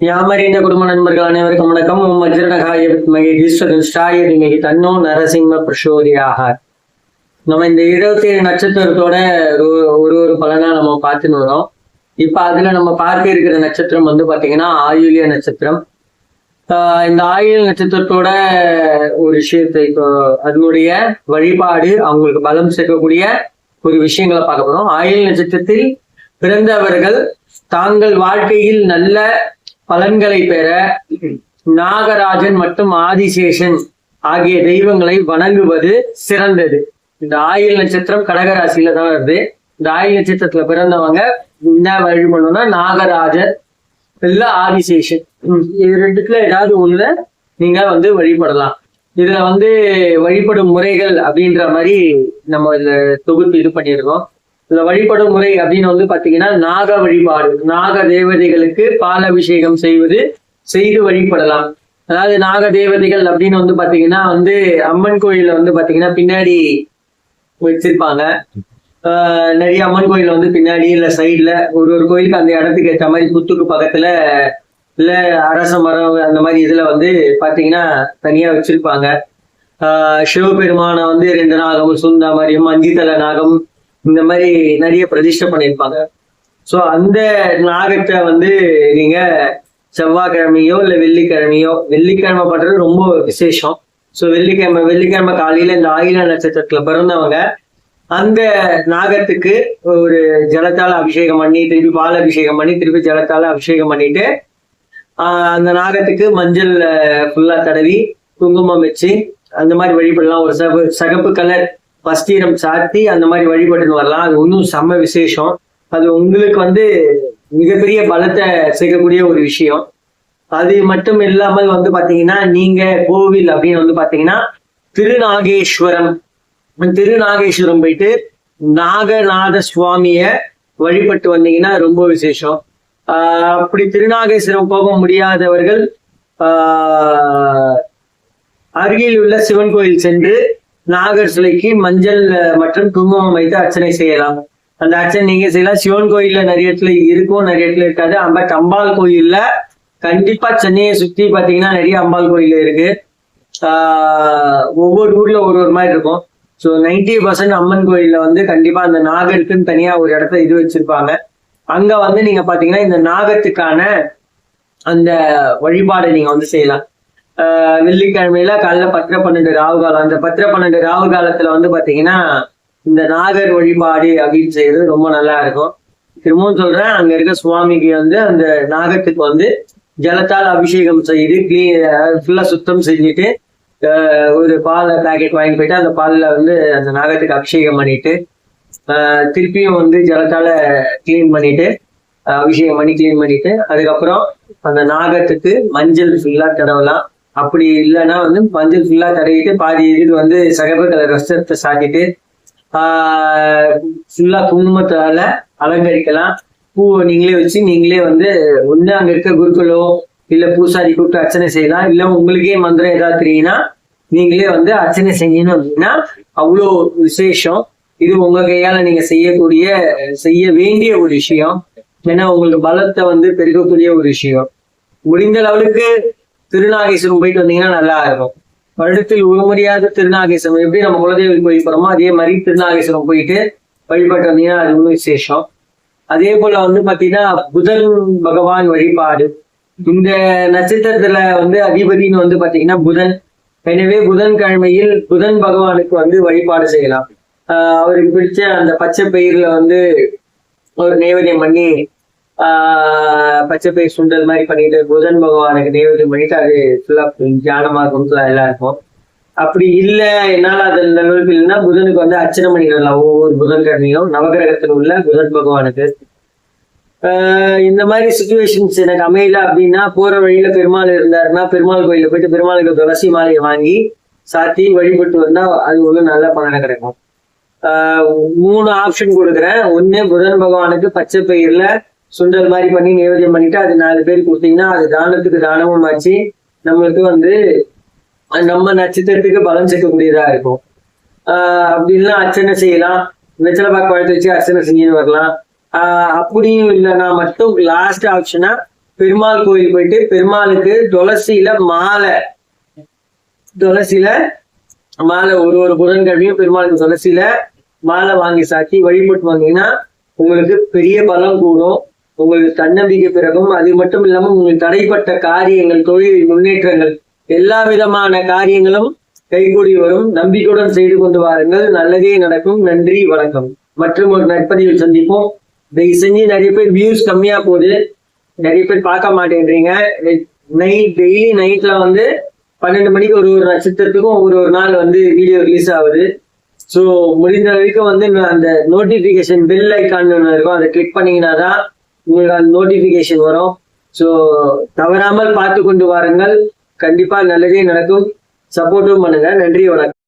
யாமறிந்த குடும்ப நண்பர்கள் அனைவருக்கும் வணக்கம். வஜ்ரநகாய வித்மகே ஈஸ்வரன் இன்னைக்கு தன்னோ நரசிம்ம பிரசோதியாக. நம்ம இந்த 27 நட்சத்திரத்தோட ஒரு பலனா நம்ம பார்த்துன்னு வரோம். இப்ப அதுல நம்ம பார்க்க இருக்கிற நட்சத்திரம் வந்து பாத்தீங்கன்னா ஆயுள்ய நட்சத்திரம். இந்த ஆயுள் நட்சத்திரத்தோட ஒரு விஷயத்தை இப்போ அதனுடைய வழிபாடு அவங்களுக்கு பலம் சேர்க்கக்கூடிய ஒரு விஷயங்களை பார்க்க போறோம். ஆயுள் நட்சத்திரத்தில் பிறந்தவர்கள் தாங்கள் வாழ்க்கையில் நல்ல பலன்களை பெற நாகராஜன் மற்றும் ஆதிசேஷன் ஆகிய தெய்வங்களை வணங்குவது சிறந்தது. இந்த ஆயுள் நட்சத்திரம் கடகராசியில தான் வருது. இந்த ஆயுள் நட்சத்திரத்துல பிறந்தவங்க என்ன வழி பண்ணணும்னா நாகராஜர் இல்ல ஆதிசேஷன், இது ரெண்டுத்துல ஏதாவது ஒண்ணுல நீங்க வந்து வழிபடலாம். இதுல வந்து வழிபடும் முறைகள் அப்படின்ற மாதிரி நம்ம இதுல தொகுப்பு இது பண்ணியிருக்கோம். இந்த வழிபடும் முறை அப்படின்னு வந்து பாத்தீங்கன்னா நாக வழிபாடு, நாக தேவதைகளுக்கு பால் அபிஷேகம் செய்து வழிபடலாம். அதாவது நாக தேவதைகள் அப்படின்னு வந்து பாத்தீங்கன்னா வந்து அம்மன் கோயில்ல வந்து பாத்தீங்கன்னா பின்னாடி வச்சிருப்பாங்க. நிறைய அம்மன் கோயில் வந்து பின்னாடி இல்ல சைட்ல ஒரு கோயிலுக்கு அந்த இடத்துக்கு ஏற்ற மாதிரி புத்துக்கு பக்கத்துல இல்ல அரச மரம் அந்த மாதிரி இதுல வந்து பாத்தீங்கன்னா தனியா வச்சிருப்பாங்க. சிவபெருமானை வந்து 2 நாகம், சுந்தாமரியம், 5 தலை நாகம் இந்த மாதிரி நிறைய பிரதிஷ்டை பண்ணியிருப்பாங்க. ஸோ அந்த நாகத்தை வந்து நீங்க செவ்வாய்க்கிழமையோ இல்லை வெள்ளிக்கிழமை பண்றது ரொம்ப விசேஷம். ஸோ வெள்ளிக்கிழமை காலையில இந்த ஆயில நட்சத்திரத்துல பிறந்தவங்க அந்த நாகத்துக்கு ஒரு ஜலத்தால அபிஷேகம் பண்ணி திருப்பி பால் அபிஷேகம் பண்ணி திருப்பி ஜலத்தால அபிஷேகம் பண்ணிட்டு அந்த நாகத்துக்கு மஞ்சள் ஃபுல்லா தடவி குங்குமம் வச்சு அந்த மாதிரி வழிபடலாம். ஒரு சகப்பு கலர் வஸ்திரம் சாத்தி அந்த மாதிரி வழிபட்டுன்னு வரலாம். அது இன்னும் செம்ம விசேஷம். அது உங்களுக்கு வந்து மிகப்பெரிய பலத்தை சேர்க்கக்கூடிய ஒரு விஷயம். அது மட்டும் இல்லாமல் வந்து பாத்தீங்கன்னா நீங்க கோவில் அப்படின்னு வந்து பாத்தீங்கன்னா திருநாகேஸ்வரம் போயிட்டு நாகநாத சுவாமிய வழிபட்டு வந்தீங்கன்னா ரொம்ப விசேஷம். அப்படி திருநாகேஸ்வரம் போக முடியாதவர்கள் அருகில் உள்ள சிவன் கோயில் சென்று நாகர் சிலைக்கு மஞ்சள் மற்றும் குங்குமம் வைத்து அர்ச்சனை செய்யலாம். அந்த அர்ச்சனை நீங்க செய்யலாம். சிவன் கோயில்ல நிறைய இடத்துல இருக்கும், நிறைய இடத்துல இருக்காது. பட் அம்பாள் கோயில்ல கண்டிப்பா சென்னையை சுத்தி பாத்தீங்கன்னா நிறைய அம்பாள் கோயில் இருக்கு. ஒவ்வொரு ஊர்ல ஒரு மாதிரி இருக்கும். ஸோ 90% அம்மன் கோயில்ல வந்து கண்டிப்பா அந்த நாகருக்குன்னு தனியா ஒரு இடத்த இது வச்சிருப்பாங்க. அங்க வந்து நீங்க பாத்தீங்கன்னா இந்த நாகத்துக்கான அந்த வழிபாடை நீங்க வந்து செய்யலாம். வெள்ளிக்கிழமையில காலைல 10:12 ராவு காலம். அந்த 10:12 ராவு காலத்துல வந்து பாத்தீங்கன்னா இந்த நாகர் வழிபாடு அப்படின்னு செய்யறது ரொம்ப நல்லா இருக்கும். திரும்பவும் சொல்றேன், அங்க இருக்க சுவாமிக்கு வந்து அந்த நாகத்துக்கு வந்து ஜலத்தால் அபிஷேகம் செய்து ஃபுல்லா சுத்தம் செஞ்சுட்டு ஒரு பால் பேக்கெட் வாங்கி போயிட்டு அந்த பால்ல வந்து அந்த நாகத்துக்கு அபிஷேகம் பண்ணிட்டு திருப்பியும் வந்து ஜலத்தால கிளீன் பண்ணிட்டு அபிஷேகம் பண்ணி கிளீன் பண்ணிட்டு அதுக்கப்புறம் அந்த நாகத்துக்கு மஞ்சள் ஃபுல்லா தடவலாம். அப்படி இல்லைன்னா வந்து மஞ்சள் ஃபுல்லா தடவிட்டு பாதி இது வந்து சகப்பு கலர் வஸ்திரத்தை சாட்டிட்டு ஃபுல்லா குங்குமத்தால அலங்கரிக்கலாம். பூவை நீங்களே வச்சு நீங்களே வந்து ஒண்ணு அங்க இருக்க குருக்களோ இல்ல பூசாரி கூப்பிட்டு அர்ச்சனை செய்யலாம். இல்ல உங்களுக்கே மந்திரம் ஏதாவது தெரியும்னா நீங்களே வந்து அர்ச்சனை செஞ்சீங்கன்னு அப்படின்னா அவ்வளோ விசேஷம். இது உங்க கையால நீங்க செய்ய வேண்டிய ஒரு விஷயம். ஏன்னா உங்களுக்கு பலத்தை வந்து பெருக்கக்கூடிய ஒரு விஷயம். முடிந்த லெவலுக்கு திருநாகேஸ்வரம் போயிட்டு வந்தீங்கன்னா நல்லா இருக்கும். வருடத்தில் ஒரு முறையாவது திருநாகேஸ்வரம் எப்படி நம்ம குலதெய்வம் கோயில் போறோமோ அதே மாதிரி திருநாகேஸ்வரம் போயிட்டு வழிபட்டு வந்தீங்கன்னா அது ரொம்ப விசேஷம். அதே போல வந்து பாத்தீங்கன்னா புதன் பகவான் வழிபாடு. இந்த நட்சத்திரத்துல வந்து அதிபதினு வந்து பாத்தீங்கன்னா புதன். எனவே புதன்கிழமையில் புதன் பகவானுக்கு வந்து வழிபாடு செய்யலாம். அவருக்கு பிடிச்ச அந்த பச்சை பயிர்ல வந்து ஒரு நைவேத்தியம் பண்ணி பச்சை பயிர் சுண்டல் மாதிரி பண்ணிட்டு புதன் பகவானுக்கு நைவேத்தியம் பண்ணிட்டு அது ஃபுல்லா தியானமா இருக்கும், எல்லாம் இருக்கும். அப்படி இல்லை என்னால அது அளவுக்கு இல்லைன்னா புதனுக்கு வந்து அர்ச்சனை பண்ணிடலாம். ஒவ்வொரு புதன்கிழமையும் நவகிரகத்தில் உள்ள புதன் பகவானுக்கு. இந்த மாதிரி சுச்சுவேஷன்ஸ் எனக்கு அமையல அப்படின்னா போற வழியில பெருமாள் இருந்தாருன்னா பெருமாள் கோயில போயிட்டு பெருமாளுக்கு துளசி மாலையை வாங்கி சாத்தி வழிபட்டு வந்தா அது ஒரு நல்ல பலனை கிடைக்கும். 3 ஆப்ஷன் கொடுக்குறேன். ஒண்ணு புதன் பகவானுக்கு பச்சை பயிர்ல சுண்டல் மாதிரி பண்ணி நைவேத்தியம் பண்ணிட்டு அது 4 பேர் கொடுத்தீங்கன்னா அது தானத்துக்கு தானமும் ஆச்சு, நம்மளுக்கு வந்து நம்ம நட்சத்திரத்துக்கு பலன் சேர்க்கக்கூடியதா இருக்கும். அப்படின்னா அர்ச்சனை செய்யலாம். வெச்சலை பாக்கு பழத்தை வச்சு அர்ச்சனை செஞ்சுன்னு வரலாம். அப்படியும் இல்லைன்னா மட்டும் லாஸ்ட் ஆப்ஷனா பெருமாள் கோயில் போயிட்டு பெருமாளுக்கு துளசியில மாலை ஒரு புதன்கிழமையும் பெருமாளுக்கு துளசியில மாலை வாங்கி சாத்தி வழிபட்டு வந்தீங்கன்னா உங்களுக்கு பெரிய பலம் கூடும், உங்களுக்கு தன்னம்பிக்கை பிறகும். அது மட்டும் இல்லாம உங்களுக்கு தடைப்பட்ட காரியங்கள், தொழில் முன்னேற்றங்கள், எல்லா விதமான காரியங்களும் கைகூடி வரும். நம்பிக்கையுடன் செய்து கொண்டு வாருங்கள், நல்லதே நடக்கும். நன்றி, வணக்கம். மற்றும் ஒரு நற்பதிவில் சந்திப்போம். தயவு செஞ்சு நிறைய பேர் வியூஸ் கம்மியா போகுது, நிறைய பேர் பார்க்க மாட்டேன்றீங்க. டெய்லி நைட்ல 12 மணிக்கு ஒரு நட்சத்திரத்துக்கும் ஒரு நாள் வீடியோ ரிலீஸ் ஆகுது. ஸோ முடிந்த வரைக்கும் அந்த நோட்டிபிகேஷன் பெல் ஐக்கான் இருக்கும், அதை கிளிக் பண்ணீங்கன்னா தான் உங்களுக்கு அந்த நோட்டிபிகேஷன் வரும். ஸோ தவறாமல் பார்த்து கொண்டு வாருங்கள், கண்டிப்பா நல்லதே நடக்கும். சப்போர்ட்டும் பண்ணுங்க. நன்றி, வணக்கம்.